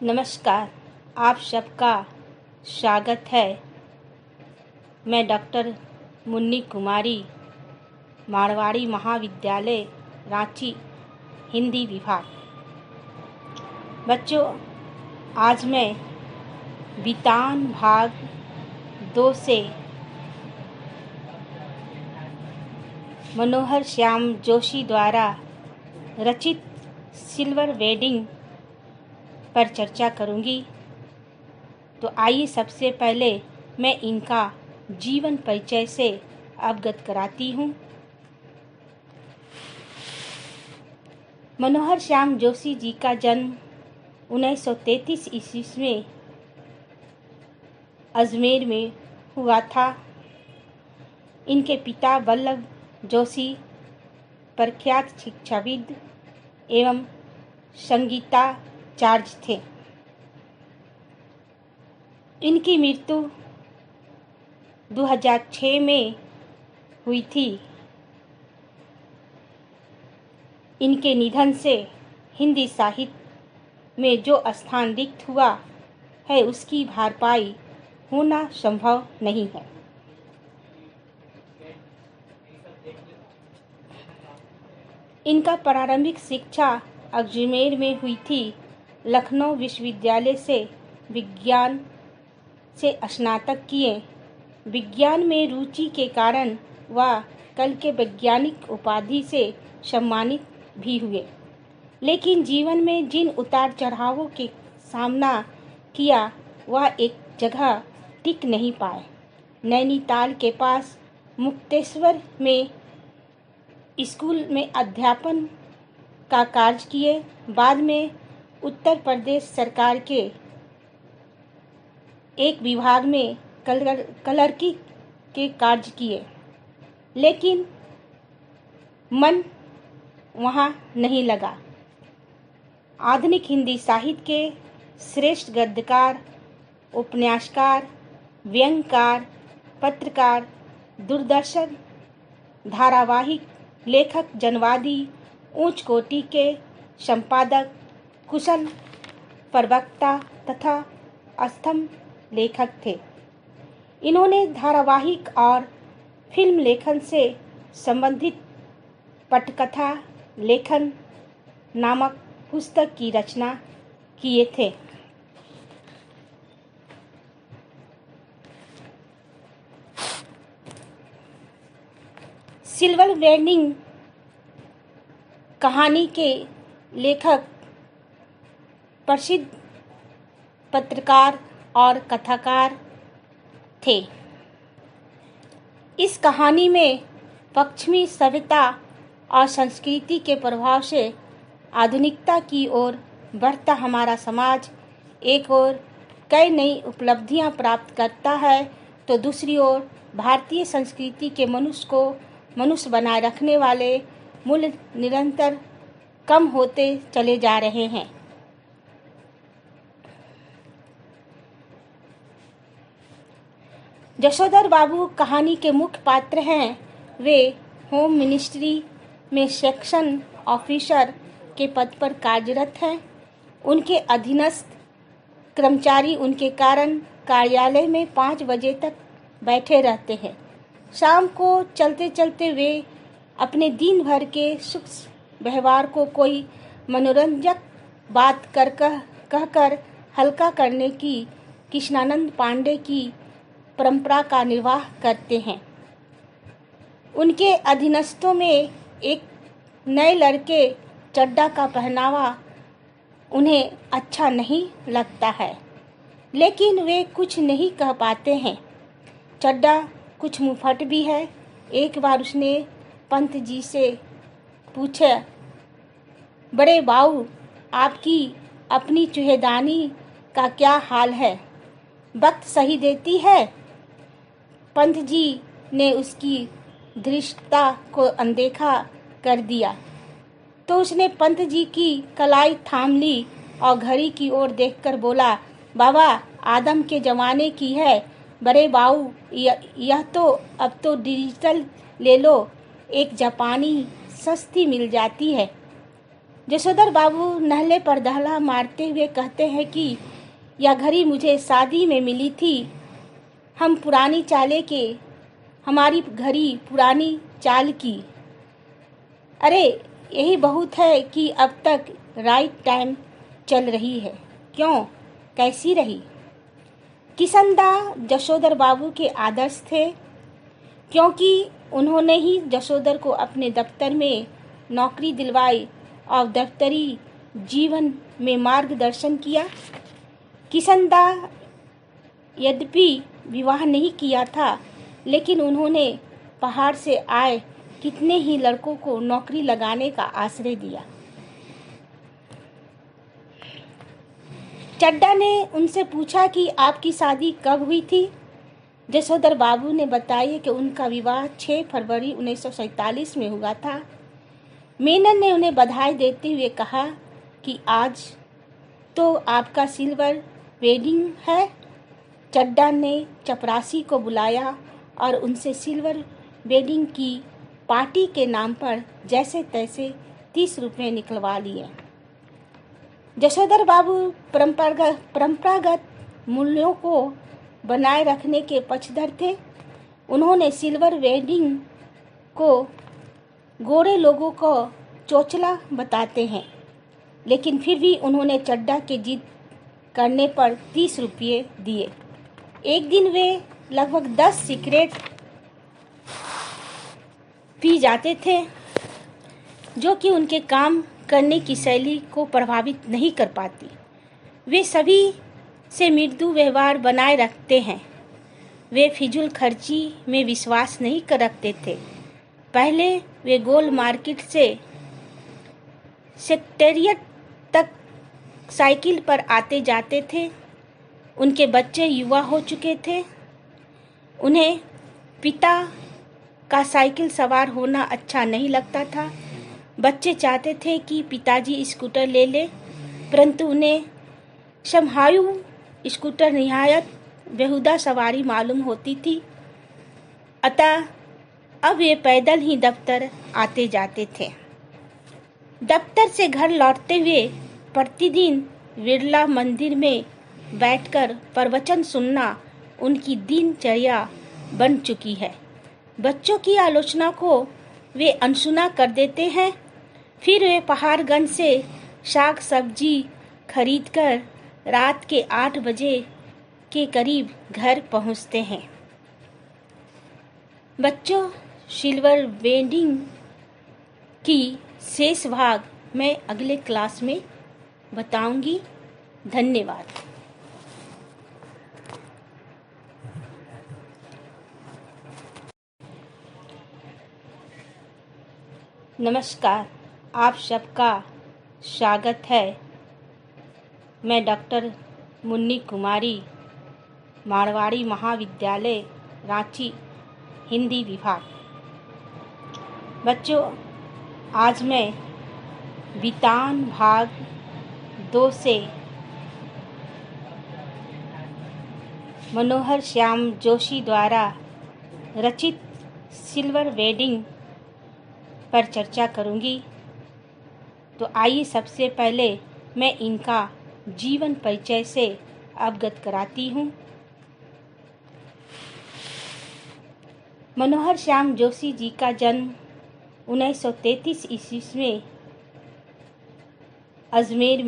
नमस्कार। आप सबका स्वागत है। मैं डॉक्टर मुन्नी कुमारी, मारवाड़ी महाविद्यालय रांची, हिंदी विभाग। बच्चों, आज मैं बितान भाग 2 से मनोहर श्याम जोशी द्वारा रचित सिल्वर वेडिंग पर चर्चा करूंगी। तो आइए सबसे पहले मैं इनका जीवन परिचय से अवगत कराती हूँ। मनोहर श्याम जोशी जी का जन्म 1933 ईस्वी में अजमेर में हुआ था। इनके पिता वल्लभ जोशी प्रख्यात शिक्षाविद एवं संगीताचार्य थे। इनकी मृत्यु 2006 में हुई थी। इनके निधन से हिंदी साहित्य में जो स्थान रिक्त हुआ है उसकी भरपाई होना संभव नहीं है। इनका प्रारंभिक शिक्षा अजमेर में हुई थी। लखनऊ विश्वविद्यालय से विज्ञान से स्नातक किए। विज्ञान में रुचि के कारण वह कल के वैज्ञानिक उपाधि से सम्मानित भी हुए, लेकिन जीवन में जिन उतार चढ़ावों के सामना किया वह एक जगह टिक नहीं पाए। नैनीताल के पास मुक्तेश्वर में स्कूल में अध्यापन का कार्य किए। बाद में उत्तर प्रदेश सरकार के एक विभाग में क्लर्की के कार्य किए, लेकिन मन वहाँ नहीं लगा। आधुनिक हिंदी साहित्य के श्रेष्ठ गद्यकार, उपन्यासकार, व्यंग्यकार, पत्रकार, दूरदर्शन धारावाहिक लेखक, जनवादी, उच्च कोटि के संपादक, कुशल प्रवक्ता तथा स्तंभ लेखक थे। इन्होंने धारावाहिक और फिल्म लेखन से संबंधित पटकथा लेखन नामक पुस्तक की रचना किए थे। सिल्वर वेडिंग कहानी के लेखक प्रसिद्ध पत्रकार और कथाकार थे। इस कहानी में पश्चिमी सभ्यता और संस्कृति के प्रभाव से आधुनिकता की ओर बढ़ता हमारा समाज एक ओर कई नई उपलब्धियां प्राप्त करता है, तो दूसरी ओर भारतीय संस्कृति के मनुष्य को मनुष्य बनाए रखने वाले मूल्य निरंतर कम होते चले जा रहे हैं। जशोधर बाबू कहानी के मुख्य पात्र हैं। वे होम मिनिस्ट्री में सेक्शन ऑफिसर के पद पर कार्यरत हैं। उनके अधीनस्थ कर्मचारी उनके कारण कार्यालय में 5 बजे तक बैठे रहते हैं। शाम को चलते चलते वे अपने दिन भर के सुख व्यवहार को कोई मनोरंजक बात कहकर हल्का करने की कृष्णानंद पांडे की परंपरा का निर्वाह करते हैं। उनके अधीनस्थों में एक नए लड़के चड्डा का पहनावा उन्हें अच्छा नहीं लगता है, लेकिन वे कुछ नहीं कह पाते हैं। चड्डा कुछ मुंहफट भी है। एक बार उसने पंत जी से पूछा, बड़े बाऊ, आपकी अपनी चूहेदानी का क्या हाल है? वक्त सही देती है? पंत जी ने उसकी धृष्टता को अनदेखा कर दिया, तो उसने पंत जी की कलाई थाम ली और घड़ी की ओर देखकर बोला, बाबा, आदम के जमाने की है। बड़े बाऊ, यह तो अब तो डिजिटल ले लो, एक जापानी सस्ती मिल जाती है। जसोदर बाबू नहले पर दहला मारते हुए कहते हैं कि यह घड़ी मुझे शादी में मिली थी। हम पुरानी चाले के, हमारी घड़ी पुरानी चाल की। अरे यही बहुत है कि अब तक राइट टाइम चल रही है। क्यों, कैसी रही? किशनदा जसोदर बाबू के आदर्श थे, क्योंकि उन्होंने ही जसोदर को अपने दफ्तर में नौकरी दिलवाई और दफ्तरी जीवन में मार्गदर्शन किया। किशनदा यद्यपि विवाह नहीं किया था, लेकिन उन्होंने पहाड़ से आए कितने ही लड़कों को नौकरी लगाने का आश्रय दिया। चड्डा ने उनसे पूछा कि आपकी शादी कब हुई थी? जसोदर बाबू ने बताया कि उनका विवाह 6 फरवरी 1947 में हुआ था। मेनन ने उन्हें बधाई देते हुए कहा कि आज तो आपका सिल्वर वेडिंग है। चड्डा ने चपरासी को बुलाया और उनसे सिल्वर वेडिंग की पार्टी के नाम पर जैसे तैसे 30 रुपये निकलवा लिए। जसोदर बाबू परंपरागत मूल्यों को बनाए रखने के पक्षधर थे। उन्होंने सिल्वर वेडिंग को गोरे लोगों को चोचला बताते हैं, लेकिन फिर भी उन्होंने चड्डा के जिद करने पर 30 रुपये दिए। एक दिन वे लगभग 10 सिगरेट पी जाते थे, जो कि उनके काम करने की शैली को प्रभावित नहीं कर पाती। वे सभी से मृदु व्यवहार बनाए रखते हैं। वे फिजूल खर्ची में विश्वास नहीं कर रखते थे। पहले वे गोल मार्केट से सेक्रेटेरिएट तक साइकिल पर आते जाते थे। उनके बच्चे युवा हो चुके थे। उन्हें पिता का साइकिल सवार होना अच्छा नहीं लगता था। बच्चे चाहते थे कि पिताजी स्कूटर ले ले, परंतु उन्हें शम्हायु स्कूटर निहायत बेहुदा सवारी मालूम होती थी। अतः अब वे पैदल ही दफ्तर आते जाते थे। दफ्तर से घर लौटते हुए प्रतिदिन बिरला मंदिर में बैठकर प्रवचन सुनना उनकी दिनचर्या बन चुकी है। बच्चों की आलोचना को वे अनसुना कर देते हैं। फिर वे पहाड़गंज से साग सब्जी खरीदकर रात के 8 बजे के करीब घर पहुंचते हैं। बच्चों, सिल्वर वेडिंग की शेष भाग मैं अगले क्लास में बताऊंगी। धन्यवाद। नमस्कार, आप सबका स्वागत है। मैं डॉक्टर मुन्नी कुमारी, मारवाड़ी महाविद्यालय रांची, हिंदी विभाग। बच्चों, आज मैं बितान भाग 2 से मनोहर श्याम जोशी द्वारा रचित सिल्वर वेडिंग पर चर्चा करूंगी। तो आइए सबसे पहले मैं इनका जीवन परिचय से अवगत कराती हूँ। मनोहर श्याम जोशी जी का जन्म 1933 ईस्वी में अजमेर में